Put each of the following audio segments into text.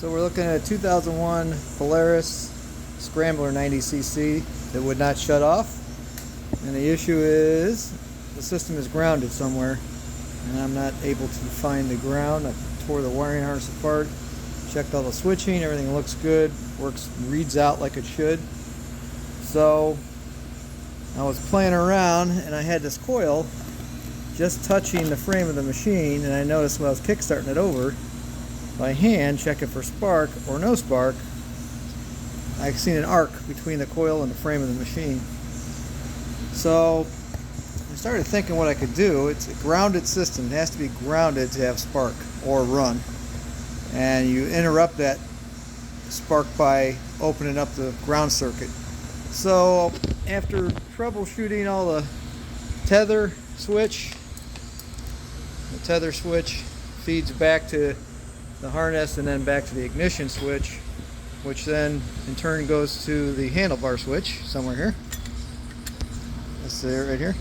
So we're looking at a 2001 Polaris Scrambler 90cc that would not shut off, and the issue is the system is grounded somewhere and I'm not able to find the ground. I tore the wiring harness apart, checked all the switching, everything looks good, reads out like it should. So I was playing around and I had this coil just touching the frame of the machine, and I noticed when I was kickstarting it over by hand, checking for spark or no spark, I seen an arc between the coil and the frame of the machine. So I started thinking what I could do. It's a grounded system. It has to be grounded to have spark or run. And you interrupt that spark by opening up the ground circuit. So after troubleshooting all the tether switch feeds back to the harness and then back to the ignition switch, which then in turn goes to the handlebar switch somewhere here. That's there, right here,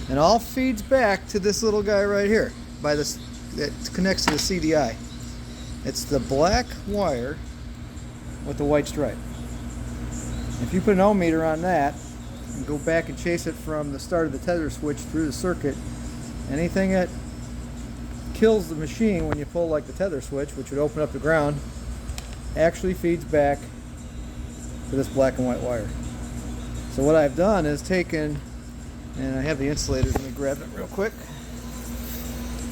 and all feeds back to this little guy right here by this that connects to the CDI. It's the black wire with the white stripe. If you put an ohm meter on that and go back and chase it from the start of the tether switch through the circuit, anything that kills the machine when you pull like the tether switch, which would open up the ground, actually feeds back to this black and white wire. So what I've done is taken, and I have the insulators, let me grab it real quick.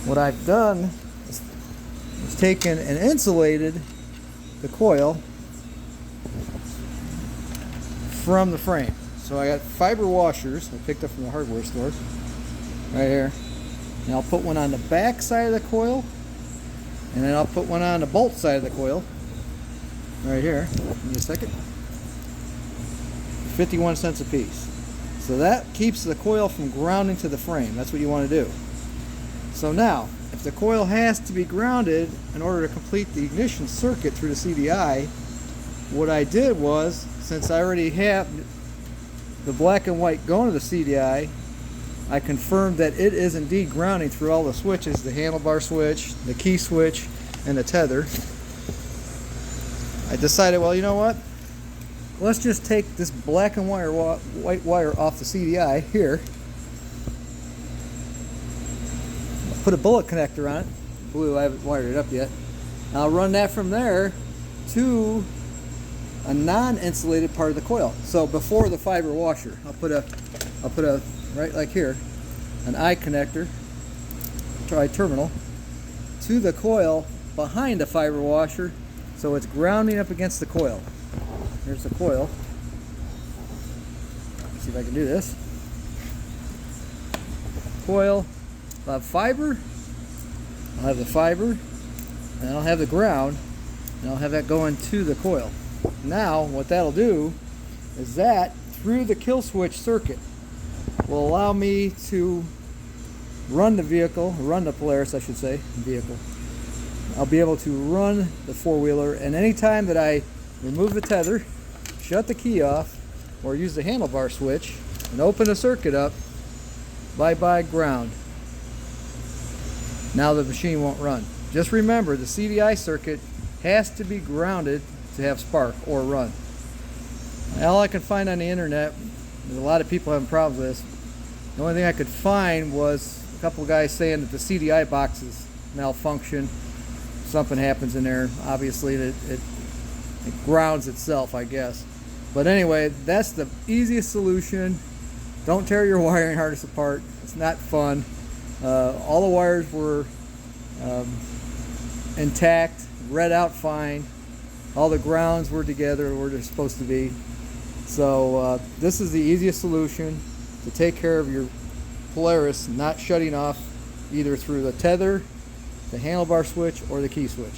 What I've done is taken and insulated the coil from the frame. So I got fiber washers I picked up from the hardware store right here. And I'll put one on the back side of the coil, and then I'll put one on the bolt side of the coil right here. Give me a second. 51 cents a piece. So that keeps the coil from grounding to the frame. That's what you want to do. So now, if the coil has to be grounded in order to complete the ignition circuit through the CDI, what I did was, since I already have the black and white going to the CDI, I confirmed that it is indeed grounding through all the switches, the handlebar switch, the key switch, and the tether. I decided, well, you know what? Let's just take this black and white wire off the CDI here. I'll put a bullet connector on it. Blue, I haven't wired it up yet. I'll run that from there to a non-insulated part of the coil. So before the fiber washer, I'll put a right like here, an eye connector, tri-terminal, to the coil behind the fiber washer, so it's grounding up against the coil. Here's the coil. Let's see if I can do this. Coil, I'll have fiber, I'll have the fiber, and I'll have the ground, and I'll have that going to the coil. Now, what that'll do is that, through the kill switch circuit, will allow me to run the vehicle, run the Polaris, I should say, vehicle. I'll be able to run the four-wheeler, and anytime that I remove the tether, shut the key off, or use the handlebar switch, and open the circuit up, bye-bye ground. Now the machine won't run. Just remember, the CDI circuit has to be grounded to have spark or run. All I can find on the internet, there's a lot of people having problems with this. The only thing I could find was a couple of guys saying that the CDI boxes malfunction. Something happens in there. Obviously, it grounds itself, I guess. But anyway, that's the easiest solution. Don't tear your wiring harness apart. It's not fun. All the wires were intact, read out fine. All the grounds were together where they're supposed to be. So this is the easiest solution to take care of your Polaris not shutting off either through the tether, the handlebar switch, or the key switch.